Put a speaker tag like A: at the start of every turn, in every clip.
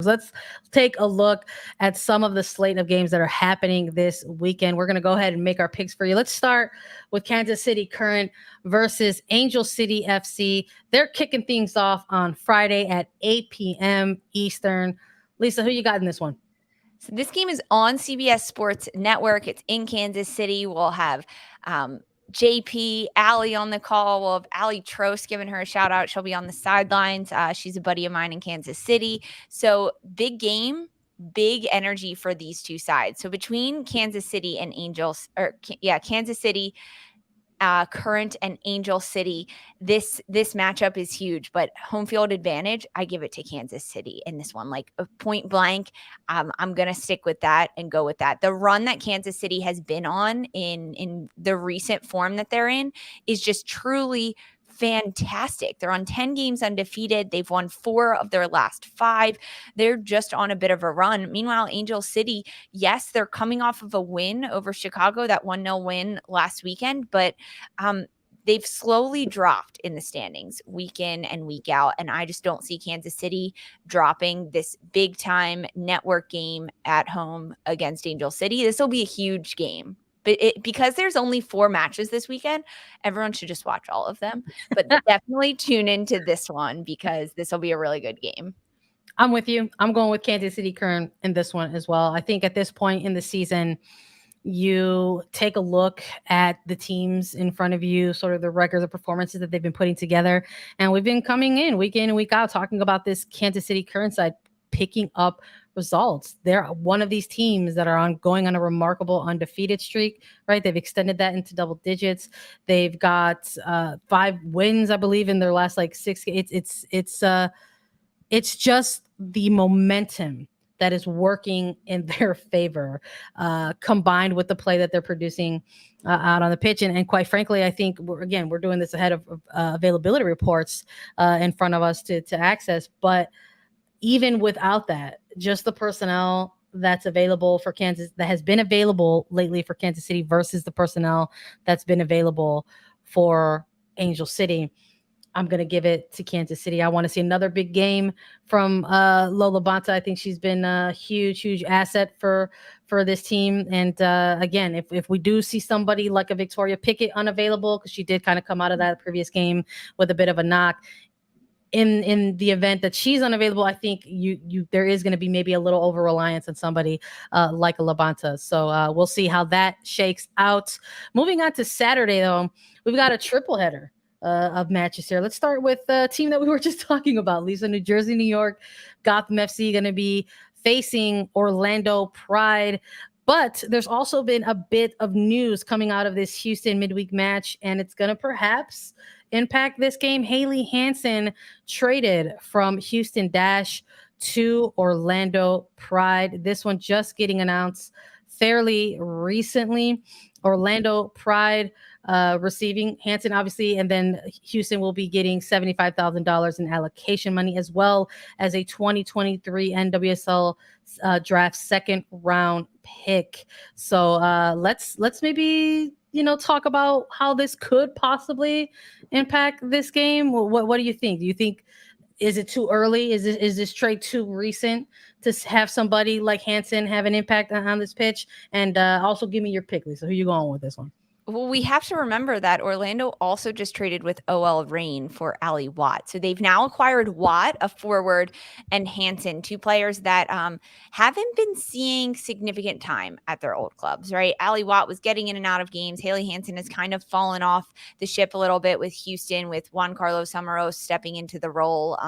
A: Let's take a look at some of the slate of games that are happening this weekend. We're going to go ahead and make our picks for you. Let's start with Kansas City Current versus Angel City FC. They're kicking things off on Friday at 8 p.m. Eastern. Lisa, who you got in this one?
B: So this game is on CBS Sports Network. It's in Kansas City. We'll have JP, Allie on the call. We'll have Allie Trost giving her a shout out. She'll be on the sidelines. She's a buddy of mine in Kansas City. So big game, big energy for these two sides. So between Kansas City and Kansas City, Current and Angel City, this matchup is huge, but home field advantage, I give it to Kansas City in this one, like point blank. I'm gonna stick with that and go with that. The run that Kansas City has been on in the recent form that they're in is just truly fantastic. They're on 10 games undefeated. They've won 4 of their last 5. They're just on a bit of a run. Meanwhile, Angel City, yes, they're coming off of a win over Chicago, that 1-0 win last weekend, but they've slowly dropped in the standings week in and week out. And I just don't see Kansas City dropping this big time network game at home against Angel City. This will be a huge game. But because there's only 4 matches this weekend, everyone should just watch all of them. But definitely tune into this one because this will be a really good game.
A: I'm with you. I'm going with Kansas City Current in this one as well. I think at this point in the season, you take a look at the teams in front of you, sort of the records of performances that they've been putting together. And we've been coming in week and week out talking about this Kansas City Current side picking up results. They're one of these teams that are going on a remarkable undefeated streak, right? They've extended that into double digits. They've got 5 wins, I believe, in their last 6. It's just the momentum that is working in their favor, combined with the play that they're producing out on the pitch. And quite frankly, I think we're doing this ahead of availability reports in front of us to access. But even without that, just the personnel that's available for Kansas, that has been available lately for Kansas City versus the personnel that's been available for Angel City, I'm going to give it to Kansas City. I want to see another big game from Lola Bonta. I think she's been a huge asset for this team. And again, if we do see somebody like a Victoria Pickett unavailable, because she did kind of come out of that previous game with a bit of a knock, in the event that she's unavailable, I think there is going to be maybe a little over reliance on somebody like a Labanta. So we'll see how that shakes out. Moving on to Saturday, though, we've got a triple header of matches here. Let's start with the team that we were just talking about, Lisa. New Jersey, New York, Gotham FC going to be facing Orlando Pride. But there's also been a bit of news coming out of this Houston midweek match, and it's going to perhaps impact this game. Haley Hansen traded from Houston Dash to Orlando Pride. This one just getting announced fairly recently. Orlando Pride receiving Hansen, obviously, and then Houston will be getting $75,000 in allocation money, as well as a 2023 NWSL draft second round pick. So let's maybe talk about how this could possibly impact this game. What do you think? Do you think, is it too early? Is this trade too recent to have somebody like Hansen have an impact on this pitch? And also give me your pick, Lisa. Who you going with this one?
B: Well, we have to remember that Orlando also just traded with OL Reign for Allie Watt. So they've now acquired Watt, a forward, and Hansen, 2 players that haven't been seeing significant time at their old clubs, right? Allie Watt was getting in and out of games. Haley Hansen has kind of fallen off the ship a little bit with Houston, with Juan Carlos Samaros stepping into the role.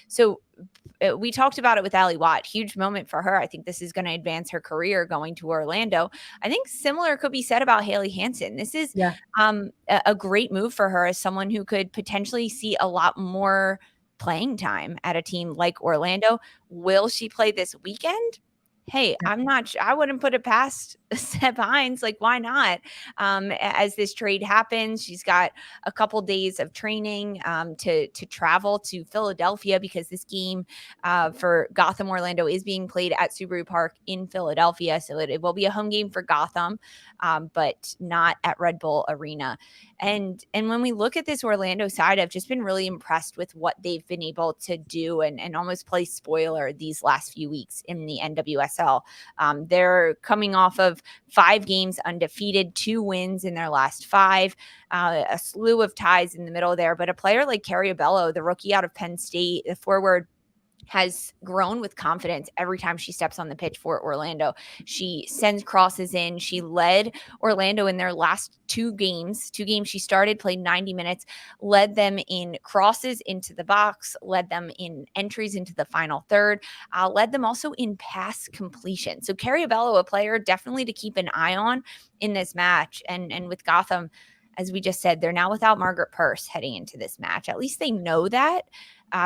B: So we talked about it with Allie Watt. Huge moment for her. I think this is going to advance her career going to Orlando. I think similar could be said about Haley Hansen. This is a great move for her as someone who could potentially see a lot more playing time at a team like Orlando. Will she play this weekend? hey, I wouldn't put it past Seb Hines. Like, why not? As this trade happens, she's got a couple days of training to travel to Philadelphia, because this game for Gotham Orlando is being played at Subaru Park in Philadelphia. So it will be a home game for Gotham, but not at Red Bull Arena. And when we look at this Orlando side, I've just been really impressed with what they've been able to do and almost play spoiler these last few weeks in the NWSL. They're coming off of 5 games undefeated, 2 wins in their last 5, a slew of ties in the middle there. But a player like Herrera, the rookie out of Penn State, the forward, has grown with confidence every time she steps on the pitch for Orlando. She sends crosses in. She led Orlando in their last 2 games. 2 games she started, played 90 minutes, led them in crosses into the box, led them in entries into the final third, led them also in pass completion. So Carrie Bello, a player definitely to keep an eye on in this match. And with Gotham, as we just said, they're now without Margaret Purse heading into this match. At least they know that.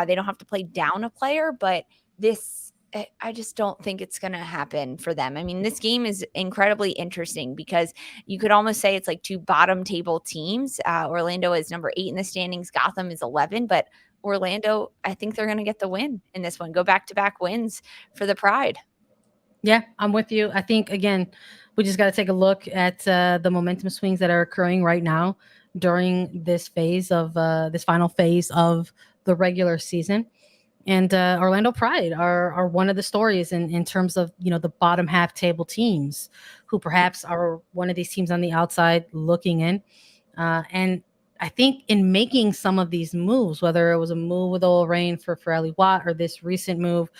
B: They don't have to play down a player, but I just don't think it's going to happen for them. I mean, this game is incredibly interesting because you could almost say it's like 2 bottom table teams. Orlando is number 8 in the standings. Gotham is 11, but Orlando, I think they're going to get the win in this one. Go back-to-back wins for the Pride.
A: Yeah, I'm with you. I think, again, we just got to take a look at the momentum swings that are occurring right now during this final phase of the regular season. And Orlando Pride are one of the stories in terms of, the bottom half table teams who perhaps are one of these teams on the outside looking in. And I think in making some of these moves, whether it was a move with Ola Rain for Ellie Watt or this recent move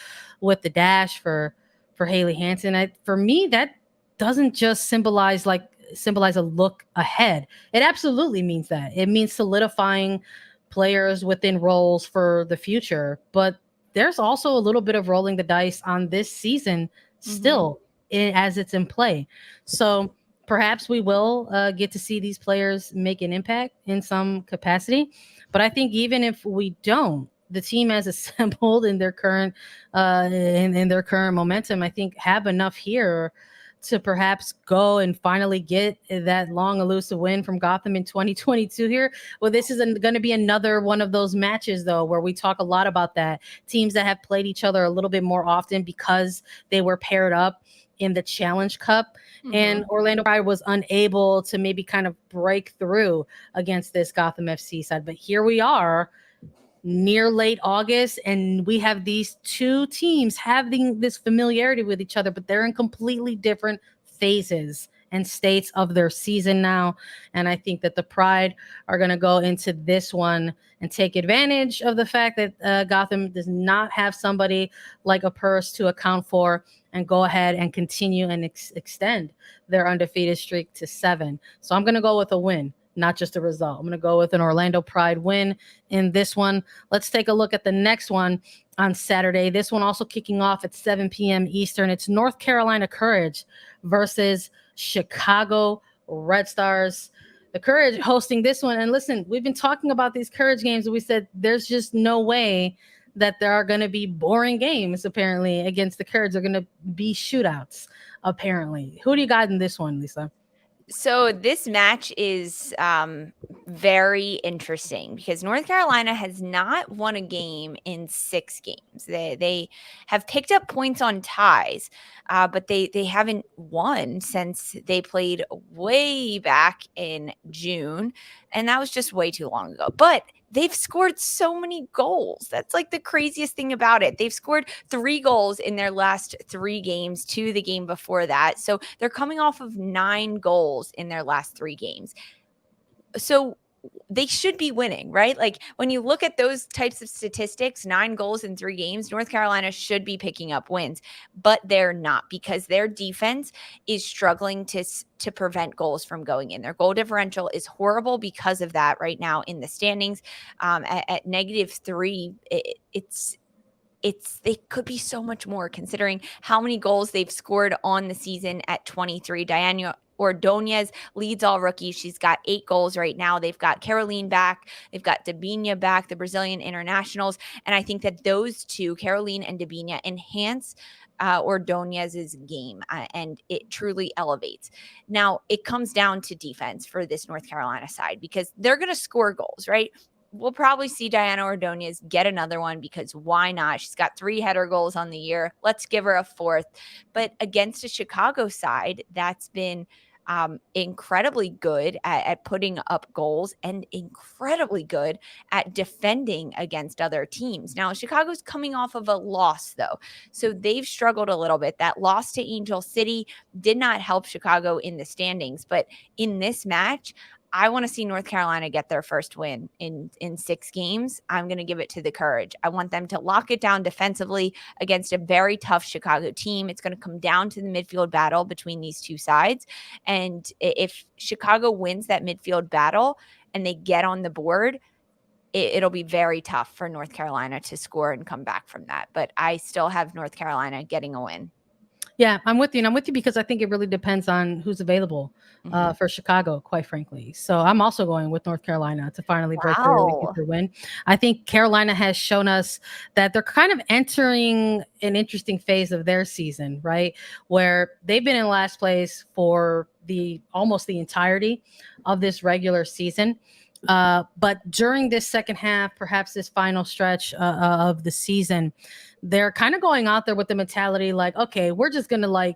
A: with the dash for Haley Hansen, for me, that doesn't just symbolize a look ahead. It absolutely means that. It means solidifying players within roles for the future, but there's also a little bit of rolling the dice on this season still as it's in play. So perhaps we will get to see these players make an impact in some capacity. But I think even if we don't, the team as assembled in their current in their current momentum, I think have enough here to perhaps go and finally get that long elusive win from Gotham in 2022 here. Well, this is going to be another one of those matches, though, where we talk a lot about that. Teams that have played each other a little bit more often because they were paired up in the Challenge Cup. And Orlando Pride was unable to maybe kind of break through against this Gotham FC side. But here we are, near late August, and we have these 2 teams having this familiarity with each other, but they're in completely different phases and states of their season now. And I think that the Pride are going to go into this one and take advantage of the fact that Gotham does not have somebody like a Purse to account for, and go ahead and continue and extend their undefeated streak to 7. So I'm going to go with a win, not just a result. I'm going to go with an Orlando Pride win in this one. Let's take a look at the next one on Saturday. This one also kicking off at 7 p.m. Eastern. It's North Carolina Courage versus Chicago Red Stars. The Courage hosting this one. And listen, we've been talking about these Courage games, and we said there's just no way that there are going to be boring games, apparently, against the Courage. They're going to be shootouts, apparently. Who do you got in this one, Lisa?
B: So this match is very interesting because North Carolina has not won a game in 6 games. They have picked up points on ties, but they haven't won since they played way back in June, and that was just way too long ago. But they've scored so many goals. That's like the craziest thing about it. They've scored 3 goals in their last 3 games, 2 the game before that. So they're coming off of 9 goals in their last 3 games. So they should be winning, right? Like when you look at those types of statistics, 9 goals in 3 games, North Carolina should be picking up wins, but they're not because their defense is struggling to prevent goals from going in. Their goal differential is horrible because of that right now in the standings at -3. They could be so much more considering how many goals they've scored on the season at 23. Ordonez leads all rookies. She's got 8 goals right now. They've got Caroline back. They've got Debinha back, the Brazilian internationals. And I think that those two, Caroline and Debinha, enhance Ordonez's game, and it truly elevates. Now, it comes down to defense for this North Carolina side because they're going to score goals, right? We'll probably see Diana Ordonez get another one because why not? She's got 3 header goals on the year. Let's give her a 4th. But against a Chicago side that's been incredibly good at putting up goals and incredibly good at defending against other teams. Now, Chicago's coming off of a loss, though, so they've struggled a little bit. That loss to Angel City did not help Chicago in the standings, but in this match, I want to see North Carolina get their first win in 6 games. I'm going to give it to the Courage. I want them to lock it down defensively against a very tough Chicago team. It's going to come down to the midfield battle between these two sides. And if Chicago wins that midfield battle and they get on the board, it'll be very tough for North Carolina to score and come back from that. But I still have North Carolina getting a win.
A: Yeah, I'm with you. And I'm with you because I think it really depends on who's available for Chicago, quite frankly. So I'm also going with North Carolina to finally break through and get their win. I think Carolina has shown us that they're kind of entering an interesting phase of their season, right? Where they've been in last place for almost the entirety of this regular season. But during this second half, perhaps this final stretch of the season, they're kind of going out there with the mentality like, okay, we're just going to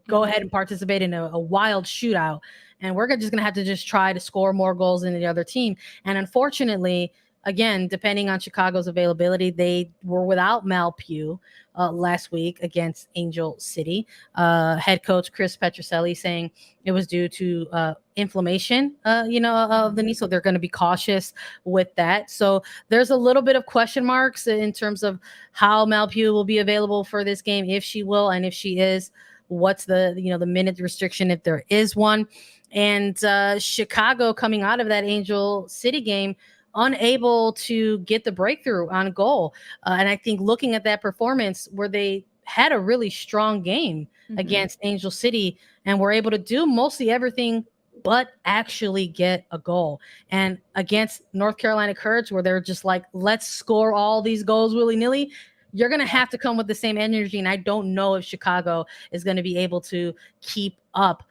A: go ahead and participate in a wild shootout. And we're just going to have to just try to score more goals than the other team. And unfortunately, again, depending on Chicago's availability, they were without Mal Pugh last week against Angel City. Head coach Chris Petroselli saying it was due to inflammation, of the knee. So they're going to be cautious with that. So there's a little bit of question marks in terms of how Mal Pugh will be available for this game, if she will, and if she is, what's the minute restriction if there is one. And Chicago coming out of that Angel City game unable to get the breakthrough on goal. And I think looking at that performance where they had a really strong game against Angel City and were able to do mostly everything but actually get a goal. And against North Carolina Courage, where they're just like, let's score all these goals willy-nilly, you're going to have to come with the same energy. And I don't know if Chicago is going to be able to keep up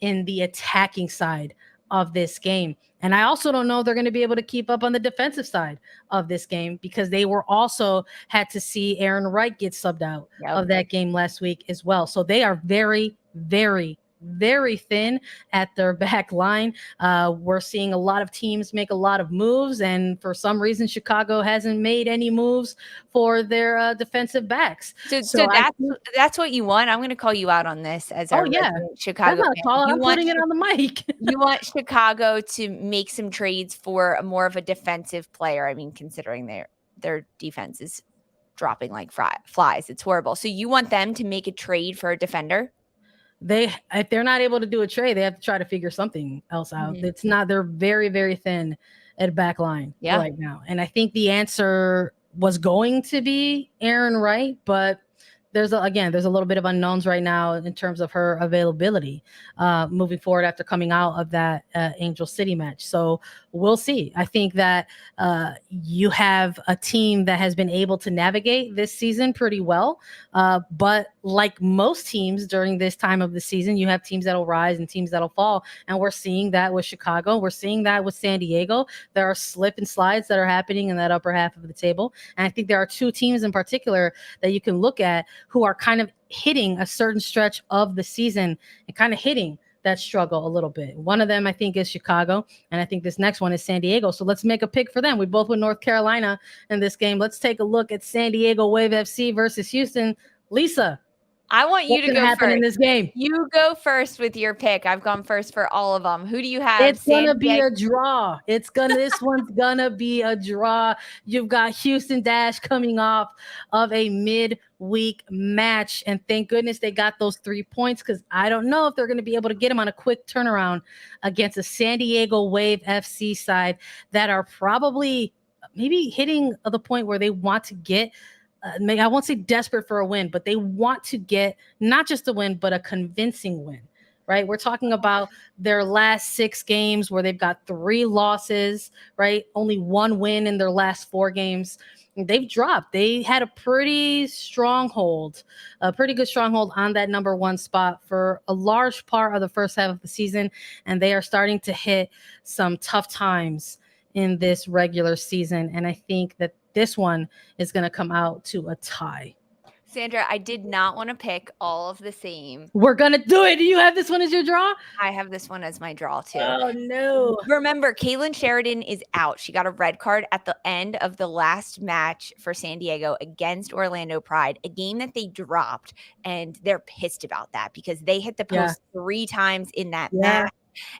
A: in the attacking side of this game. And I also don't know if they're going to be able to keep up on the defensive side of this game because they were also had to see Aaron Wright get subbed out of that game last week as well. So they are very, very, very thin at their back line. We're seeing a lot of teams make a lot of moves, and for some reason Chicago hasn't made any moves for their defensive backs.
B: So that's what you want. I'm going to call you out on this as our Chicago.
A: That's not a call. I'm putting it on the mic.
B: You want Chicago to make some trades for more of a defensive player. I mean, considering their defense is dropping like flies, it's horrible. So you want them to make a trade for a defender?
A: If they're not able to do a trade, they have to try to figure something else out. It's not, they're very, very thin at back line right now. And I think the answer was going to be Aaron Wright, but there's a little bit of unknowns right now in terms of her availability moving forward after coming out of that Angel City match. So we'll see. I think that you have a team that has been able to navigate this season pretty well. But like most teams during this time of the season, you have teams that'll rise and teams that'll fall. And we're seeing that with Chicago. We're seeing that with San Diego. There are slip and slides that are happening in that upper half of the table. And I think there are 2 teams in particular that you can look at who are kind of hitting a certain stretch of the season and kind of hitting that struggle a little bit. One of them, I think, is Chicago, and I think this next one is San Diego. So let's make a pick for them. We both with North Carolina in this game. Let's take a look at San Diego Wave FC versus Houston. Lisa,
B: I want you to go first
A: in this game.
B: You go first with your pick. I've gone first for all of them. Who do you have?
A: It's gonna be a draw. This one's gonna be a draw. You've got Houston Dash coming off of a midweek match, and thank goodness they got those 3 points because I don't know if they're gonna be able to get them on a quick turnaround against a San Diego Wave FC side that are probably maybe hitting the point where they want to get. I won't say desperate for a win, but they want to get not just a win, but a convincing win, right? We're talking about their last 6 games where they've got 3 losses, right? Only 1 win in their last 4 games. They've dropped. They had a pretty good stronghold on that number 1 spot for a large part of the first half of the season, and they are starting to hit some tough times in this regular season. And I think that this one is going to come out to a tie.
B: Sandra, I did not want to pick all of the same.
A: We're going to do it. Do you have this one as your draw?
B: I have this one as my draw too.
A: Oh, no.
B: Remember, Caitlin Sheridan is out. She got a red card at the end of the last match for San Diego against Orlando Pride, a game that they dropped, and they're pissed about that because they hit the post 3 times in that match.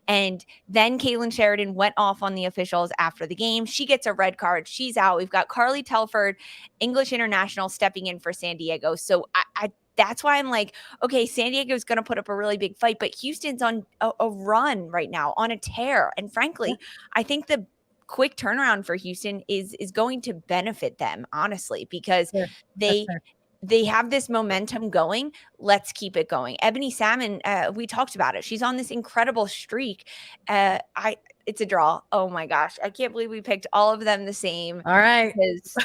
B: And then Caitlin Sheridan went off on the officials after the game. She gets a red card. She's out. We've got Carly Telford, English international, stepping in for San Diego. So I that's why I'm like, okay, San Diego's going to put up a really big fight, but Houston's on a run right now, on a tear. And frankly, I think the quick turnaround for Houston is going to benefit them, honestly, because they have this momentum going. Let's keep it going. Ebony Salmon, we talked about it. She's on this incredible streak. It's a draw. Oh my gosh. I can't believe we picked all of them the same.
A: All right.
B: This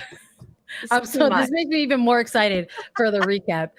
A: makes me even more excited for the recap.